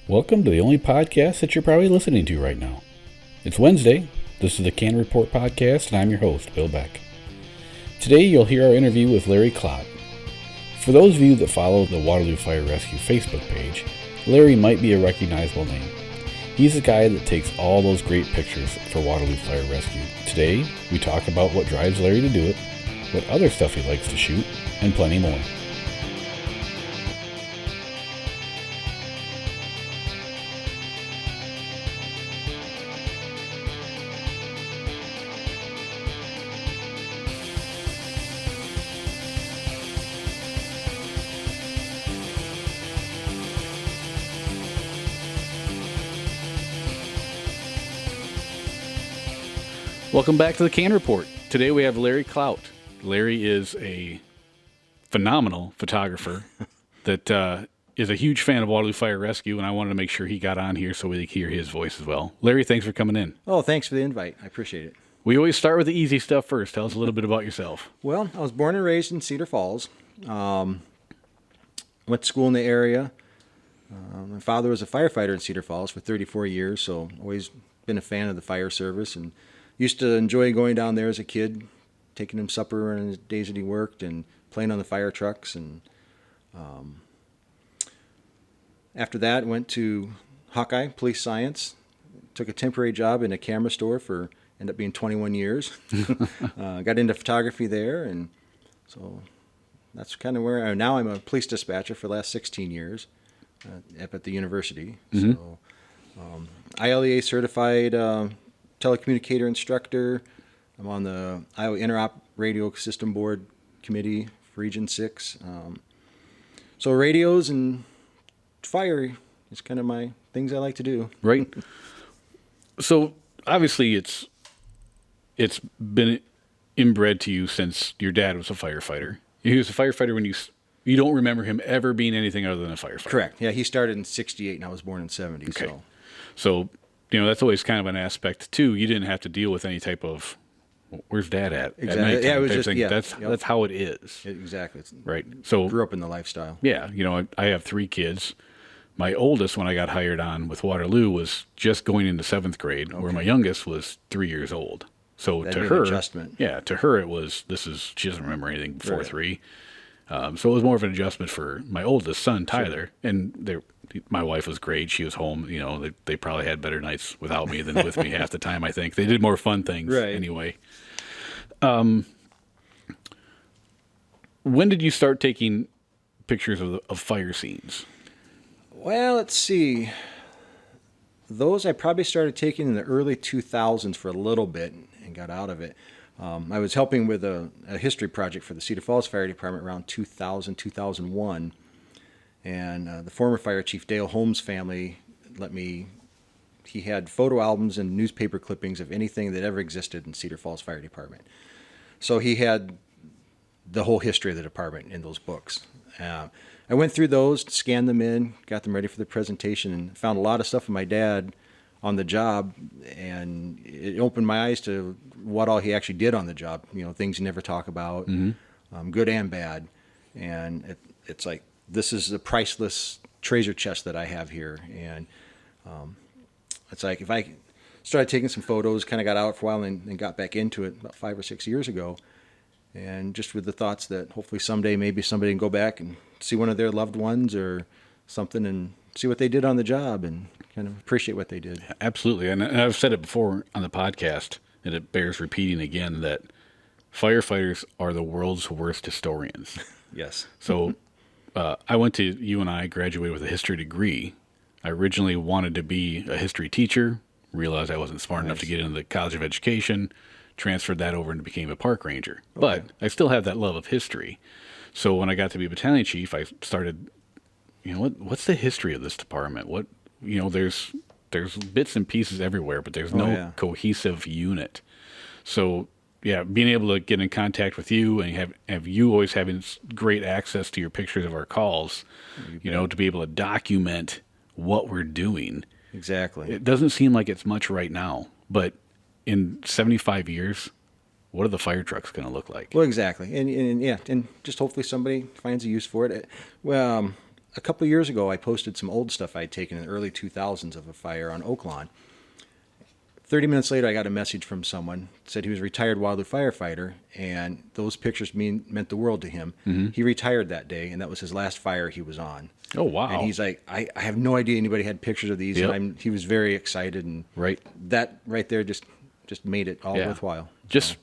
Welcome to the only podcast that you're probably listening to right now. It's Wednesday. This is the Can Report Podcast, and I'm your host, Bill Beck. Today, you'll hear our interview with Larry Klodt. For those of you that follow the Waterloo Fire Rescue Facebook page, Larry might be a recognizable name. He's the guy that takes all those great pictures for Waterloo Fire Rescue. Today, we talk about what drives Larry to do it, what other stuff he likes to shoot, and plenty more. Welcome back to the Can Report. Today we have Larry Klodt. Larry is a phenomenal photographer that is a huge fan of Waterloo Fire Rescue, and I wanted to make sure he got on here so we could hear his voice as well. Larry, thanks for coming in. Oh, thanks for the invite. I appreciate it. We always start with the easy stuff first. Tell us a little bit about yourself. Well, I was born and raised in Cedar Falls. Went to school in the area. My father was a firefighter in Cedar Falls for 34 years, so always been a fan of the fire service and used to enjoy going down there as a kid, taking him supper on the days that he worked and playing on the fire trucks. And after that, went to Hawkeye Police Science, took a temporary job in a camera store for, ended up being 21 years. Got into photography there, and so that's kind of where now I'm a police dispatcher for the last 16 years up at the university. Mm-hmm. So ILEA certified telecommunicator instructor. I'm on the Iowa Interop Radio System Board Committee for Region 6. So radios and fire is kind of my things I like to do. Right. So obviously it's been inbred to you since your dad was a firefighter. He was a firefighter when you don't remember him ever being anything other than a firefighter. Correct. Yeah, he started in 68 and I was born in 70. Okay. So that's always kind of an aspect too. You didn't have to deal with any type of, where's dad at? Exactly. At yeah, it was just, thing. yeah. That's how it is. Exactly. Right. So grew up in the lifestyle. Yeah. I have 3 kids. My oldest, when I got hired on with Waterloo, was just going into 7th grade, where my youngest was 3 years old. So That'd to be an her, adjustment. Yeah, to her it was, she doesn't remember anything before Right. 3. So it was more of an adjustment for my oldest son, Tyler. Sure. And my wife was great. She was home. They probably had better nights without me than with me half the time, I think. They did more fun things anyway. When did you start taking pictures of fire scenes? Well, let's see. Those I probably started taking in the early 2000s for a little bit and got out of it. I was helping with a history project for the Cedar Falls Fire Department around 2000, 2001. And the former fire chief, Dale Holmes' family, he had photo albums and newspaper clippings of anything that ever existed in Cedar Falls Fire Department. So he had the whole history of the department in those books. I went through those, scanned them in, got them ready for the presentation, and found a lot of stuff of my dad on the job, and it opened my eyes to what all he actually did on the job, things you never talk about, good and bad. And it's like, this is a priceless treasure chest that I have here. And it's like, if I started taking some photos, kind of got out for a while and got back into it about 5 or 6 years ago. And just with the thoughts that hopefully someday maybe somebody can go back and see one of their loved ones or something and see what they did on the job and kind of appreciate what they did. Absolutely. And I've said it before on the podcast, and it bears repeating again, that firefighters are the world's worst historians. Yes. So I went to UNI, graduated with a history degree. I originally wanted to be a history teacher, realized I wasn't smart enough to get into the College of Education, transferred that over and became a park ranger. Okay. But I still have that love of history. So when I got to be battalion chief, I started, what's the history of this department? There's bits and pieces everywhere, but there's no cohesive unit. So being able to get in contact with you and have you always having great access to your pictures of our calls, to be able to document what we're doing. Exactly. It doesn't seem like it's much right now, but in 75 years, what are the fire trucks going to look like? Well, exactly. And just hopefully somebody finds a use for it. Well, a couple of years ago, I posted some old stuff I'd taken in the early 2000s of a fire on Oak Lawn. 30 minutes later, I got a message from someone, said he was a retired wildland firefighter, and those pictures meant the world to him. He retired that day, and that was his last fire he was on. Oh, wow. And he's like, I have no idea anybody had pictures of these. Yep. And he was very excited, and that right there just made it all worthwhile. Just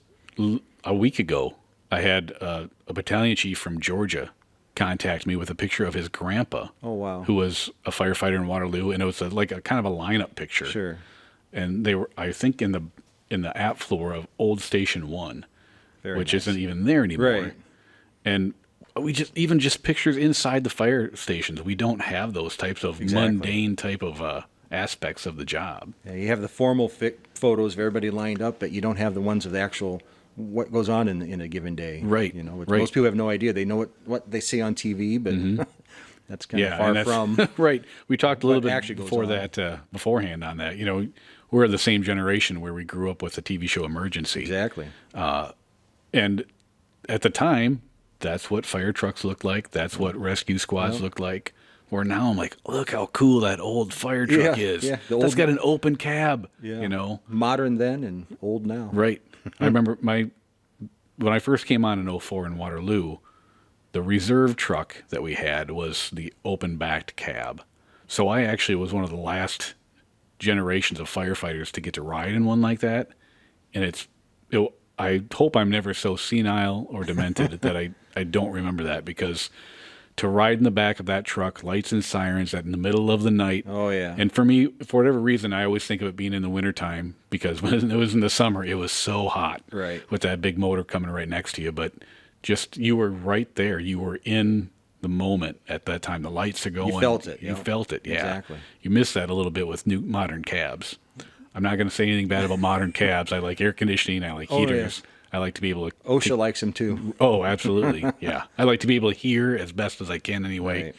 a week ago, I had a battalion chief from Georgia contact me with a picture of his grandpa. Oh, wow. Who was a firefighter in Waterloo, and it was like a kind of a lineup picture. Sure. And they were, I think, in the app floor of Old Station 1, which isn't even there anymore. Right. And we just pictures inside the fire stations. We don't have those types of mundane type of aspects of the job. Yeah, you have the formal photos of everybody lined up, but you don't have the ones of the actual what goes on in a given day. Right. You know, which right. most people have no idea. They know what they see on TV, but that's kind of far from right. We talked a little bit before beforehand on that. You know, we're the same generation where we grew up with the TV show Emergency. Exactly. And at the time, that's what fire trucks looked like. That's what rescue squads looked like. Where now I'm like, look how cool that old fire truck is. Yeah, That's got an open cab. Yeah. You know, modern then and old now. Right. I remember when I first came on in 04 in Waterloo, the reserve truck that we had was the open-backed cab. So I actually was one of the last generations of firefighters to get to ride in one like that. And I hope I'm never so senile or demented that I don't remember that, because to ride in the back of that truck, lights and sirens in the middle of the night. Oh, yeah. And for me, for whatever reason, I always think of it being in the wintertime, because when it was in the summer, it was so hot. Right. With that big motor coming right next to you. But just, you were right there. You were in the moment at that time. The lights are going. You felt it. You felt it, yeah. Exactly. You miss that a little bit with new modern cabs. I'm not going to say anything bad about modern cabs. I like air conditioning. I like heaters. Yeah. I like to be able to... OSHA likes them too. Oh, absolutely. Yeah. I like to be able to hear as best as I can anyway. Right.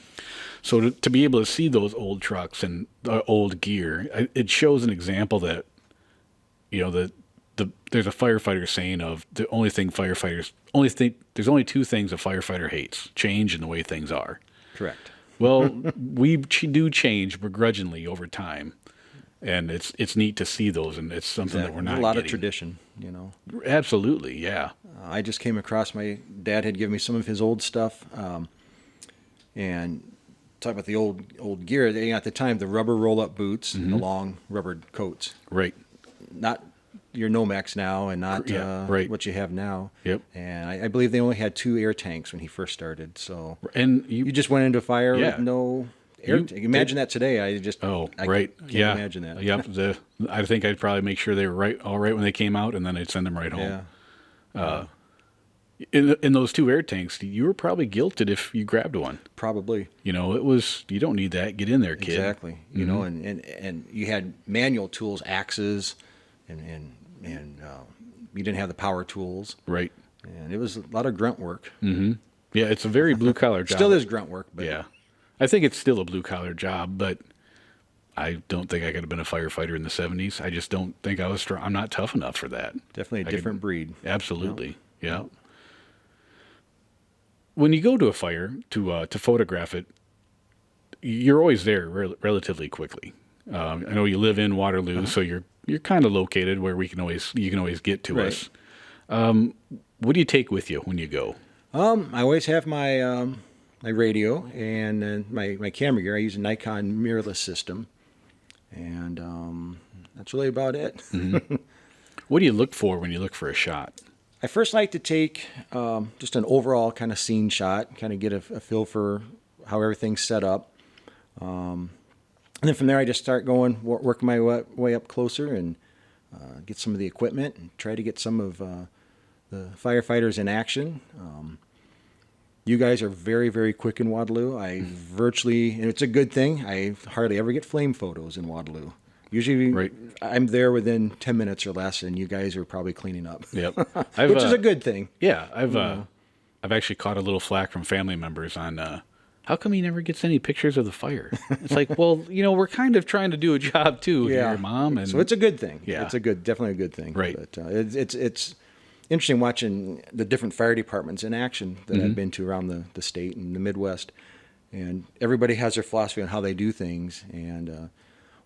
So to be able to see those old trucks and old gear, it shows an example that, you know, there's a firefighter saying of the only thing firefighters... there's only two things a firefighter hates: change and the way things are. Correct. Well, we do change begrudgingly over time. And it's neat to see those, and it's something that we're not a lot getting. of tradition, you know. Absolutely, yeah. I just came across, my dad had given me some of his old stuff, and talk about the old gear. At the time, the rubber roll-up boots, the long rubber coats. Right. Not your Nomex now, and not right. what you have now. Yep. And I believe they only had 2 air tanks when he first started. So and you just went into a fire with no... Imagine that today. I right. Can't Yeah. imagine that. Yep. I think I'd probably make sure they were all right when they came out, and then I'd send them right home. Yeah. In those 2 air tanks, you were probably guilted if you grabbed one. Probably. You know, it was, you don't need that. Get in there, kid. Exactly. You know, and you had manual tools, axes, and you didn't have the power tools. Right. And it was a lot of grunt work. Mm-hmm. Yeah, it's a very blue collar job. Still is grunt work, but yeah. I think it's still a blue collar job, but I don't think I could have been a firefighter in the 70s. I just don't think I was strong. I'm not tough enough for that. Definitely a different breed. Absolutely. Yeah. When you go to a fire to photograph it, you're always there relatively quickly. I know you live in Waterloo, so you're kind of located where you can always get to us. What do you take with you when you go? I always have my my radio and my camera gear. I use a Nikon mirrorless system, and that's really about it. Mm-hmm. What do you look for when you look for a shot? I first like to take just an overall kind of scene shot, kind of get a feel for how everything's set up. And then from there, I just start working my way up closer and get some of the equipment and try to get some of the firefighters in action. You guys are very, very quick in Waterloo. And it's a good thing, I hardly ever get flame photos in Waterloo. Usually I'm there within 10 minutes or less, and you guys are probably cleaning up. Yep. Which is a good thing. Yeah. I've actually caught a little flack from family members on how come he never gets any pictures of the fire? It's like, well, we're kind of trying to do a job too here, Mom. And so it's a good thing. Yeah. It's definitely a good thing. Right. But it's interesting watching the different fire departments in action that I've been to around the state and the Midwest. And everybody has their philosophy on how they do things. And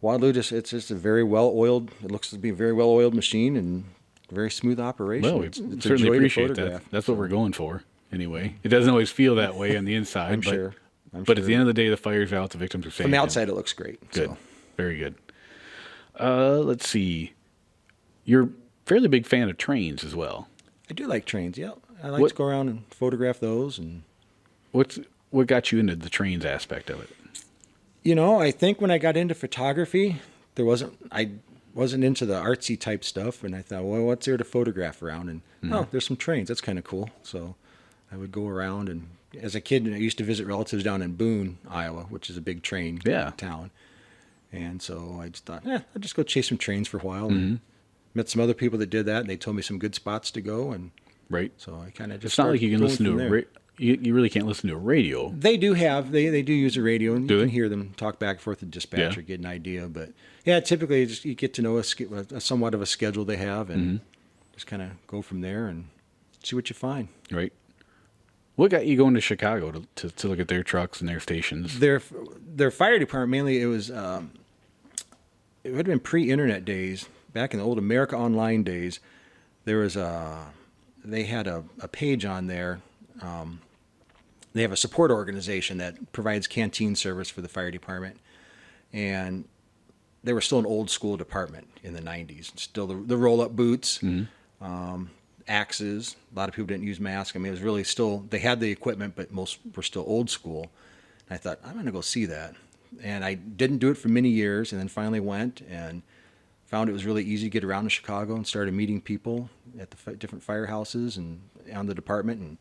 Wadloo, it's just a very well-oiled, it looks to be a very well-oiled machine and very smooth operation. Well, we It's a certainly joy to appreciate that. photograph. That's what we're going for, anyway. It doesn't always feel that way on the inside. I'm but, sure. But at the end of the day, the fire's out, the victims are safe. From the outside, it looks great. Good. So. Very good. Let's see. You're a fairly big fan of trains as well. I do like trains, yeah. I like to go around and photograph those. And what got you into the trains aspect of it? I think when I got into photography, I wasn't into the artsy type stuff, and I thought, well, what's there to photograph around? And there's some trains. That's kind of cool. So I would go around, and as a kid, I used to visit relatives down in Boone, Iowa, which is a big train town. And so I just thought, I'd just go chase some trains for a while. And met some other people that did that, and they told me some good spots to go. And right. So I kind of just. It's not like you can listen to you really can't listen to a radio. They do use a radio, and you can hear them talk back and forth to dispatcher, get an idea. But yeah, typically you get to know a somewhat of a schedule they have, and just kind of go from there and see what you find. Right. What got you going to Chicago to look at their trucks and their stations? Their fire department, mainly, it was it would have been pre-internet days, back in the old America Online days. There was they had a page on there. They have a support organization that provides canteen service for the fire department, and they were still an old school department in the 90s. Still the roll-up boots, axes. A lot of people didn't use masks. I mean, it was really still, they had the equipment, but most were still old school. And I thought, I'm going to go see that. And I didn't do it for many years, and then finally went and found it was really easy to get around in Chicago, and started meeting people at the different firehouses and on the department, and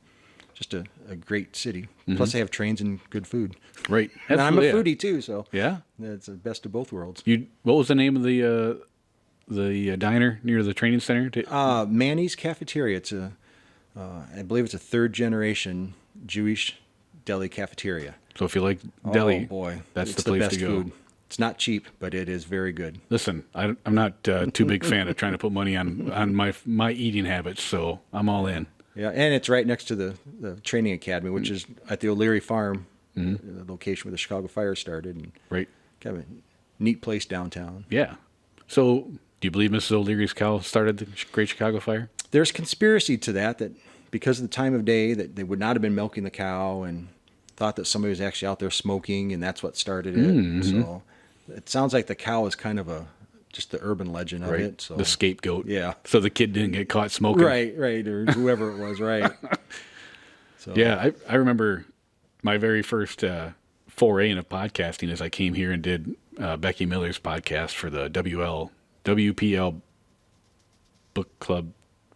just a great city. Plus, they have trains and good food. Right. And I'm a foodie too, so yeah, it's the best of both worlds. What was the name of the diner near the training center? Manny's Cafeteria. It's I believe it's a third generation Jewish deli cafeteria. So if you like deli, oh boy, that's it's the place best to go. Food. It's not cheap, but it is very good. Listen, I'm not too big fan of trying to put money on my eating habits, so I'm all in. Yeah, and it's right next to the training academy, which is at the O'Leary Farm, the location where the Chicago Fire started. And right. Kind of a neat place downtown. Yeah. So do you believe Mrs. O'Leary's cow started the Great Chicago Fire? There's conspiracy to that because of the time of day, that they would not have been milking the cow, and thought that somebody was actually out there smoking, and that's what started it. So it sounds like the cow is kind of just the urban legend of it. So the scapegoat. Yeah. So the kid didn't get caught smoking. Right, or whoever it was, right. So yeah, I remember my very first foray into podcasting is I came here and did Becky Miller's podcast for the WPL book club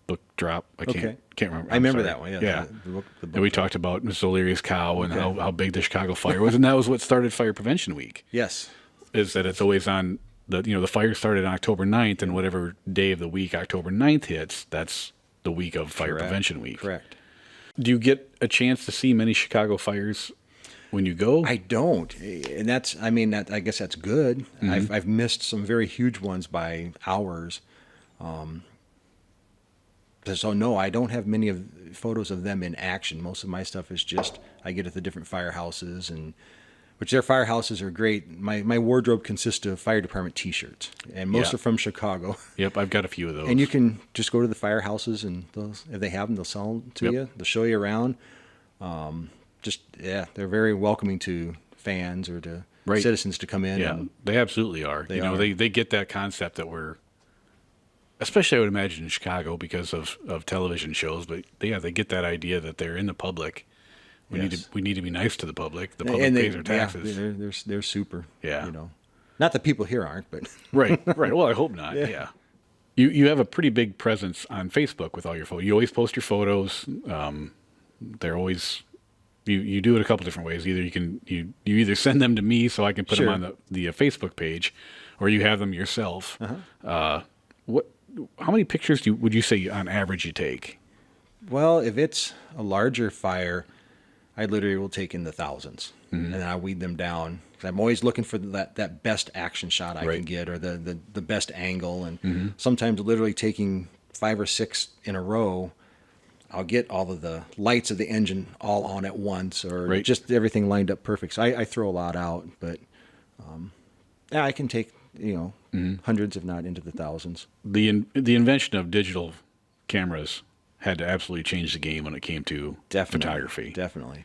book drop. I can't remember. I remember that one. Yeah. The book and we talked about Miss O'Leary's cow and how big the Chicago fire was, and that was what started Fire Prevention Week. Yes. Is that it's always on the fire started on October 9th, and whatever day of the week October 9th hits, that's the week of Fire Prevention Week. Correct. Do you get a chance to see many Chicago fires when you go? I don't, and I guess that's good. I've missed some very huge ones by hours. So no, I don't have many of photos of them in action. Most of my stuff is just I get at the different firehouses, and which their firehouses are great. My wardrobe consists of fire department T-shirts, and most are from Chicago. Yep, I've got a few of those. And you can just go to the firehouses, and if they have them, they'll sell them to you. They'll show you around. They're very welcoming to fans or to citizens to come in. Yeah, they absolutely are. They get that concept that especially I would imagine in Chicago because of television shows, but they get that idea that they're in the public. We need to be nice to the public. The public pays their taxes. Yeah, they're super. Yeah. Not that people here aren't, but right. Well, I hope not. Yeah. You have a pretty big presence on Facebook with all your photos. You always post your photos. They're always you do it a couple different ways. Either you either send them to me so I can put them on the Facebook page, or you have them yourself. How many pictures would you say on average you take? Well, if it's a larger fire, I literally will take in the thousands, and then I weed them down. I'm always looking for that best action shot I can get, or the best angle, and sometimes literally taking 5 or 6 in a row. I'll get all of the lights of the engine all on at once, or Right. just everything lined up perfect. So I throw a lot out, but yeah, I can take hundreds, if not into the thousands. The invention of digital cameras had to absolutely change the game when it came to photography. Definitely.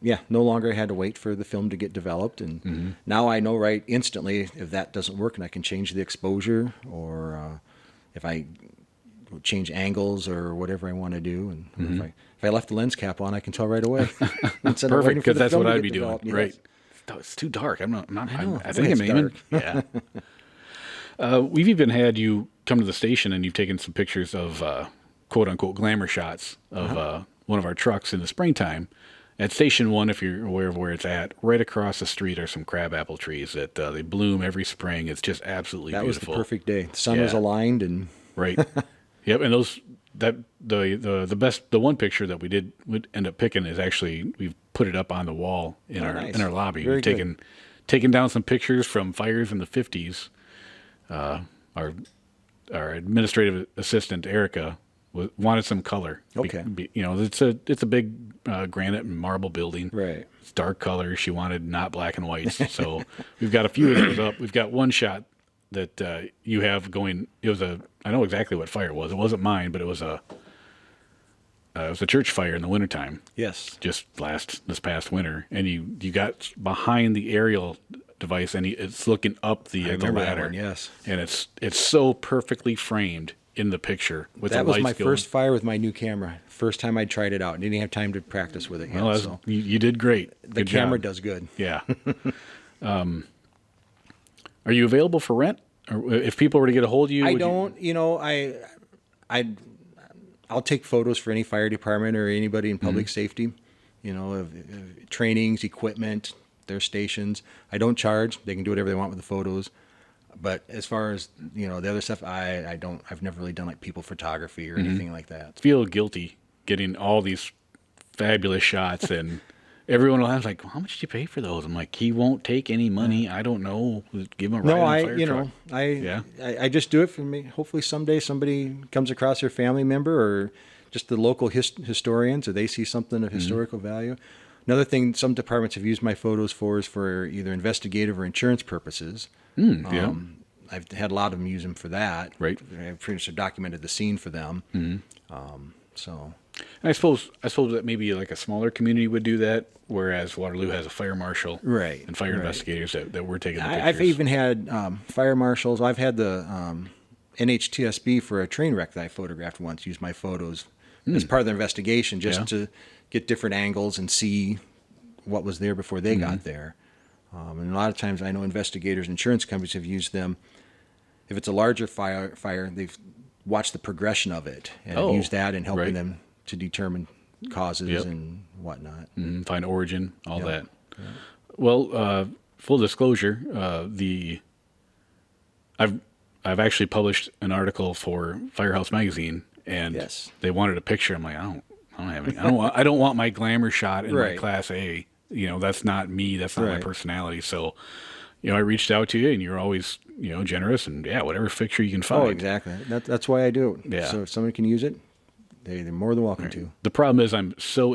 Yeah, no longer I had to wait for the film to get developed, and now I know right instantly if that doesn't work, and I can change the exposure, or if I change angles or whatever I want to do. And if I left the lens cap on, I can tell right away. Instead of Perfect, waiting for because the that's film what to I'd get be doing. developed. Yes. Right. It's too dark. I think When I'm it's aiming. dark. Yeah. We've even had you come to the station and you've taken some pictures of quote unquote glamour shots of one of our trucks in the springtime. At Station 1, if you're aware of where it's at, right across the street are some crabapple trees that they bloom every spring. It's just absolutely That was the beautiful. perfect day. The sun was Yeah. aligned, and Right. Yep. And the one picture that would end up picking is actually, we've put it up on the wall in nice. in our lobby. Very We've good. taken down some pictures from fires in the 50s. Our administrative assistant Erica wanted some color. Okay. It's a big granite and marble building. Right. It's dark color. She wanted not black and white. So we've got a few of those up. We've got one shot that you have going. I know exactly what fire it was. It wasn't mine, but it was a church fire in the wintertime. yes, Just this past winter, and you got behind the aerial device, and it's looking up the remember that ladder. one, yes. And it's so perfectly framed in the picture with that the was lights my going. first fire with my new camera. First time I tried it out. Didn't have time to practice with it yet. Well, So you did great. the Good camera job. does good. Yeah. Are you available for rent? Or if people were to get a hold of you, I would don't. I'll take photos for any fire department or anybody in public safety. Of trainings, equipment, their stations. I don't charge. They can do whatever they want with the photos. But as far as the other stuff, I don't. I've never really done like people photography or anything like that. feel guilty getting all these fabulous shots, and everyone will have like, well, how much did you pay for those? I'm like, he won't take any money. I don't know. Give him a ride No, on a fire truck. I just do it for me. Hopefully someday somebody comes across their family member or just the local historians, or they see something of historical value. Another thing some departments have used my photos for is for either investigative or insurance purposes. Yeah. I've had a lot of them use them for that. Right. I've pretty much documented the scene for them. So And I suppose that maybe like a smaller community would do that, whereas Waterloo has a fire marshal, Right, and fire right. investigators that were taking the pictures. I've even had fire marshals. I've had the NHTSB for a train wreck that I photographed once use my photos as part of their investigation, just Yeah. to get different angles and see what was there before they got there. And a lot of times I know investigators and insurance companies have used them. If it's a larger fire, they've watched the progression of it and used that in helping right. them to determine causes Yep. and whatnot. Find origin, all Yep. that. Well, full disclosure, I've actually published an article for Firehouse Magazine, and Yes. they wanted a picture. I'm like, I don't have any. I don't want my glamour shot in my Right. Class A. That's not me. That's not my Right. personality. So, I reached out to you, and you're always, generous, and whatever picture you can find. Oh, exactly. That's why I do it. Yeah. So if someone can use it, they're more than welcome to. The problem is I'm so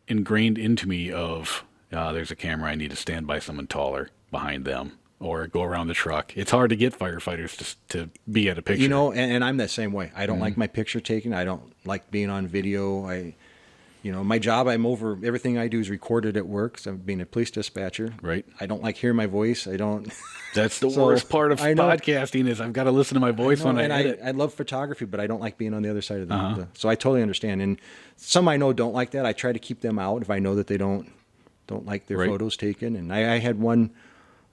ingrained into me of there's a camera, I need to stand by someone taller behind them or go around the truck. It's hard to get firefighters to be at a picture. And I'm that same way. I don't like my picture taken. I don't like being on video. My job, everything I do is recorded at work. So I'm being a police dispatcher. Right. I don't like hearing my voice. I don't. That's the So, worst part of I know. podcasting is I've got to listen to my voice when I and edit. I love photography, but I don't like being on the other side of the. So I totally understand. And some I know don't like that. I try to keep them out if I know that they don't like their Right. photos taken. And I had one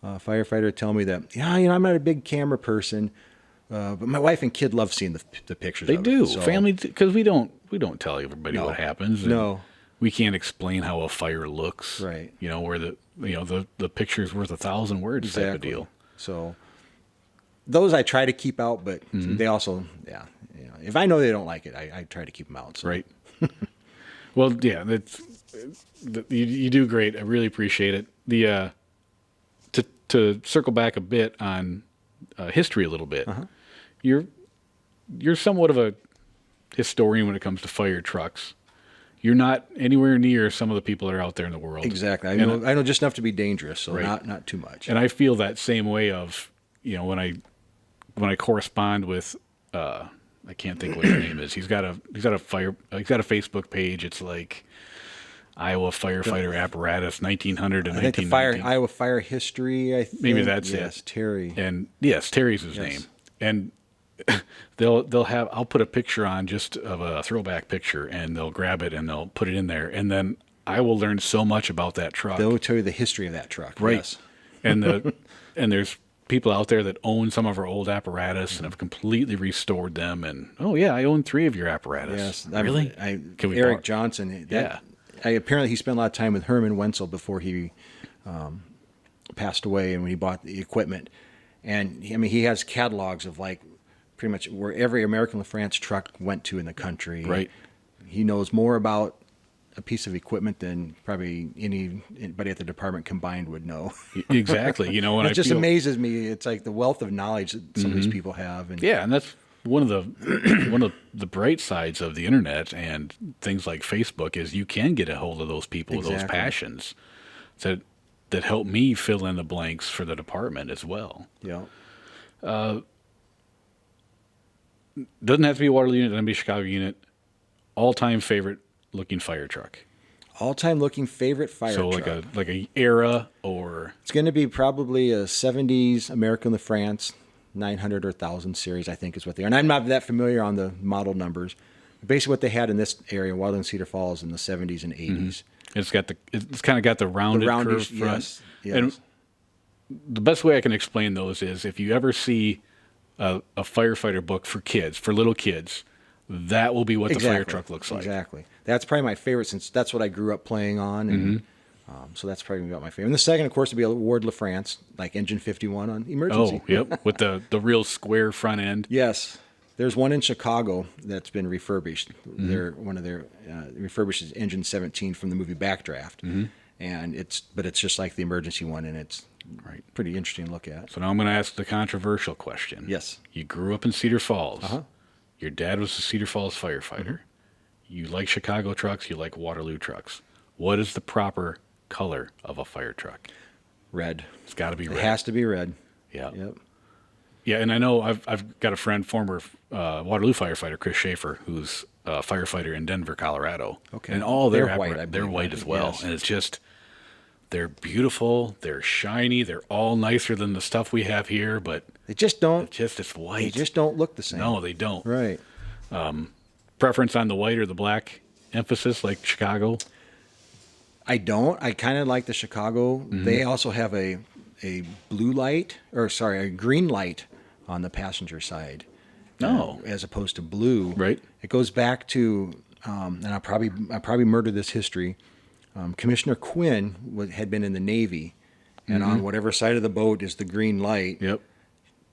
firefighter tell me that, I'm not a big camera person, but my wife and kid love seeing the pictures. They of do. it. So, Family, because we don't tell everybody No. what happens. and No. We can't explain how a fire looks. Right. Where the picture's worth 1,000 words type of Exactly. deal. So those I try to keep out, but they also, if I know they don't like it, I try to keep them out. So. Right. Well, yeah, you do great. I really appreciate it. To circle back a bit on history a little bit, you're somewhat of a historian when it comes to fire trucks. You're not anywhere near some of the people that are out there in the world. Exactly. I know just enough to be dangerous, so not too much. And I feel that same way of, when I correspond with I can't think what his name is. He's got a Facebook page. It's like Iowa firefighter apparatus 1900 to I think 1919. Iowa fire history. I think. Maybe that's it. Yes, Terry. And yes, Terry's his name. And they'll have, I'll put a picture on just of a throwback picture, and they'll grab it and they'll put it in there, and then I will learn so much about that truck. They'll tell you the history of that truck. Right. Yes. And there's people out there that own some of our old apparatus and have completely restored them. And I own 3 of your apparatus. Yes. Really? Can we Eric Johnson. Apparently he spent a lot of time with Herman Wenzel before he passed away, and when he bought the equipment. And he has catalogs of like pretty much where every American LaFrance truck went to in the country. Right. He knows more about a piece of equipment than probably anybody at the department combined would know. Exactly. And it just amazes me. It's like the wealth of knowledge that some of these people have. And and that's one of the bright sides of the internet and things like Facebook is you can get a hold of those people with those passions that help me fill in the blanks for the department as well. Yeah. Doesn't have to be a Waterloo unit, doesn't be a Chicago unit. All-time favorite looking fire truck. All-time looking favorite fire truck. So like a era or... It's going to be probably a 70s American LaFrance 900 or 1000 series, I think is what they are. And I'm not that familiar on the model numbers. Basically what they had in this area, Waterloo and Cedar Falls, in the 70s and 80s. It's kind of got the rounded curved front. Yes. And the best way I can explain those is if you ever see a firefighter book for kids, for little kids, that will be what the fire truck looks like. Exactly. That's probably my favorite since that's what I grew up playing on. And so that's probably about my favorite. And the second, of course, would be a Ward LaFrance, like Engine 51 on Emergency. Oh, yep, with the real square front end. Yes. There's one in Chicago that's been refurbished. One of their refurbished Engine 17 from the movie Backdraft, and it's just like the emergency one, and it's pretty interesting to look at. So now I'm going to ask the controversial question. Yes. You grew up in Cedar Falls. Your dad was a Cedar Falls firefighter. You like Chicago trucks. You like Waterloo trucks. What is the proper color of a fire truck? Red. It's got to be red. It has to be red. Yeah. Yep. Yeah, and I know I've got a friend, former Waterloo firefighter, Chris Schaefer, who's a firefighter in Denver, Colorado. Okay. And all They're white. They're white as well. Yes. And it's just, they're beautiful, they're shiny, they're all nicer than the stuff we have here, but They just don't. it's white. They just don't look the same. No, they don't. Right. Preference on the white or the black emphasis, like Chicago? I don't. I kind of like the Chicago. They also have a green light on the passenger side. No. As opposed to blue. Right. It goes back to, and I probably murder this history. Commissioner Quinn had been in the Navy, and on whatever side of the boat is the green light. Yep.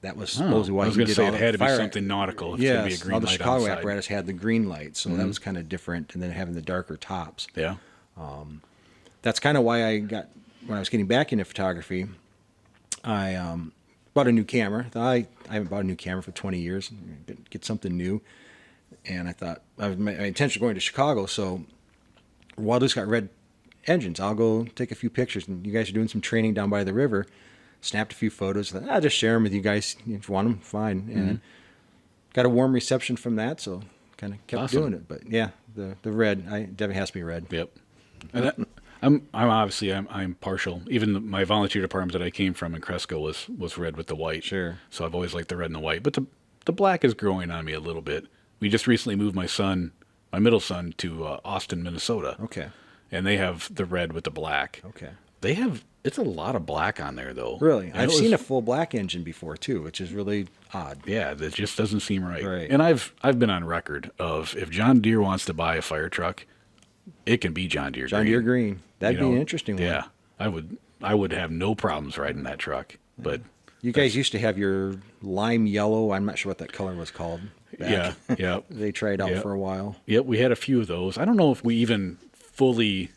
That was supposedly why I was he going to did say all it the had to be fire. something nautical. If it's going to be a green all the light Chicago on the side. apparatus had the green light, so that was kind of different, and then having the darker tops. Yeah. That's kind of why when I was getting back into photography, I bought a new camera. I haven't bought a new camera for 20 years. Get something new. And I thought, my intention of going to Chicago, so Waterloo's got red engines. I'll go take a few pictures. And you guys are doing some training down by the river. Snapped a few photos. I'll just share them with you guys. If you want them, fine. And got a warm reception from that, so kind of kept doing it. But yeah, the red, definitely has to be red. Yep. And I'm obviously partial. Even my volunteer department that I came from in Cresco was red with the white. Sure. So I've always liked the red and the white. But the black is growing on me a little bit. We just recently moved my middle son, to Austin, Minnesota. Okay. And they have the red with the black. Okay. It's a lot of black on there though. Really? And I've seen a full black engine before too, which is really odd. Yeah, that just doesn't seem right. Right. And I've been on record of if John Deere wants to buy a fire truck, it can be John Deere John green. Deere green. That'd be an interesting one. Yeah, I would have no problems riding that truck. But You guys used to have your lime yellow. I'm not sure what that color was called. back. Yeah. They tried out Yep. for a while. Yep, we had a few of those. I don't know if we even fully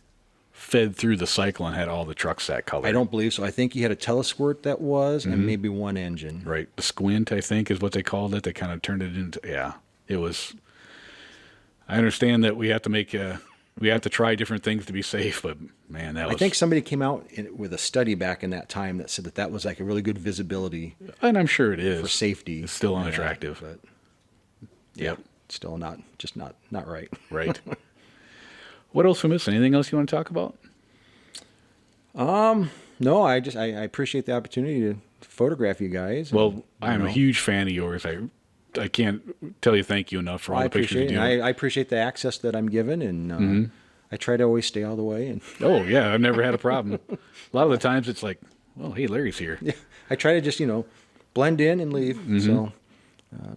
fed through the cycle and had all the trucks that color. I don't believe so. I think you had a telesquirt that was, and maybe one engine. Right. The squint, I think, is what they called it. They kind of turned it into, it was, I understand that we have to try different things to be safe, but man, I think somebody came out with a study back in that time that said that was like a really good visibility and I'm sure it is for safety. It's still unattractive, but yep, still not right. right. What else we missing? Anything else you want to talk about? No, I appreciate the opportunity to photograph you guys. Well, I'm a huge fan of yours. I can't tell you thank you enough for all the pictures you do. I appreciate the access that I'm given, and I try to always stay out of the way. And oh yeah, I've never had a problem. A lot of the times it's like, well, hey, Larry's here. yeah, I try to just blend in and leave. So,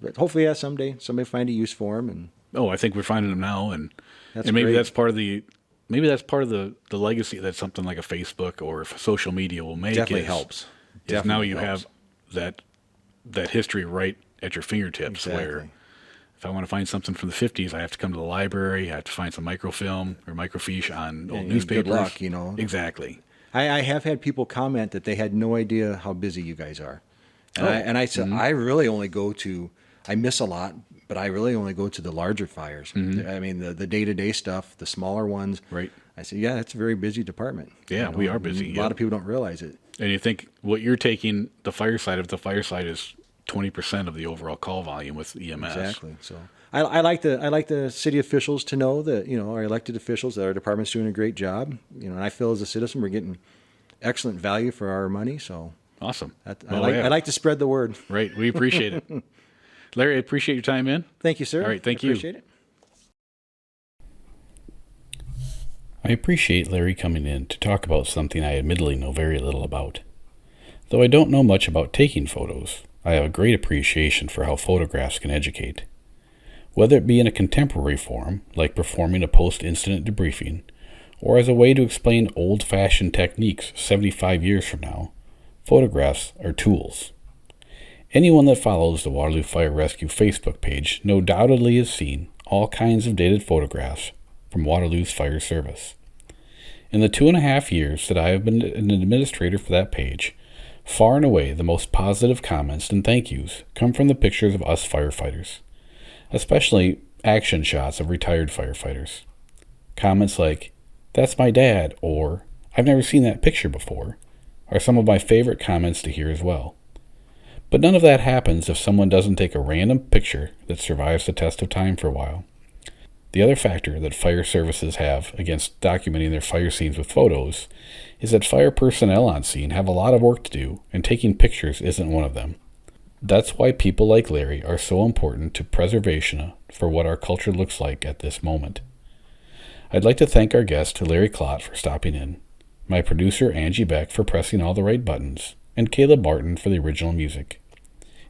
but hopefully, someday somebody find a use for them. And oh, I think we're finding them now, and maybe great. that's part of the the legacy that something like a Facebook or social media will make. Definitely helps. Now you have that history right at your fingertips. Exactly. Where if I want to find something from the 50s, I have to come to the library. I have to find some microfilm or microfiche on old newspapers. Good luck, Exactly. I have had people comment that they had no idea how busy you guys are. And I said, Mm-hmm. I really only I miss a lot, but I really only go to the larger fires. Mm-hmm. I mean, the day-to-day stuff, the smaller ones. Right. I said, yeah, that's a very busy department. Yeah, we are busy. A lot of people don't realize it. And you think what you're taking, the fireside is 20% of the overall call volume with EMS. Exactly. So I like the city officials to know that, our elected officials, that our department's doing a great job. And I feel as a citizen we're getting excellent value for our money. So awesome. I like to spread the word. Right. We appreciate it. Larry, I appreciate your time, man. Thank you, sir. All right. Thank you. Appreciate it. I appreciate Larry coming in to talk about something I admittedly know very little about. Though I don't know much about taking photos, I have a great appreciation for how photographs can educate. Whether it be in a contemporary form, like performing a post-incident debriefing, or as a way to explain old-fashioned techniques 75 years from now, photographs are tools. Anyone that follows the Waterloo Fire Rescue Facebook page no doubtedly has seen all kinds of dated photographs from Waterloo's fire service. In the 2.5 years that I have been an administrator for that page, far and away the most positive comments and thank yous come from the pictures of us firefighters, especially action shots of retired firefighters. Comments like, "That's my dad," or "I've never seen that picture before," are some of my favorite comments to hear as well. But none of that happens if someone doesn't take a random picture that survives the test of time for a while. The other factor that fire services have against documenting their fire scenes with photos is that fire personnel on scene have a lot of work to do, and taking pictures isn't one of them. That's why people like Larry are so important to preservation for what our culture looks like at this moment. I'd like to thank our guest, Larry Klodt, for stopping in, my producer, Angie Beck, for pressing all the right buttons, and Caleb Martin for the original music.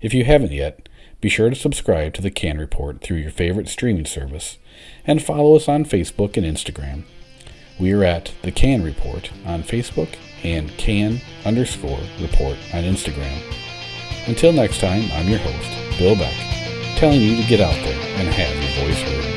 If you haven't yet, be sure to subscribe to the Can Report through your favorite streaming service, and follow us on Facebook and Instagram. We are at The Can Report on Facebook and Can_Report on Instagram. Until next time, I'm your host, Bill Beck, telling you to get out there and have your voice heard.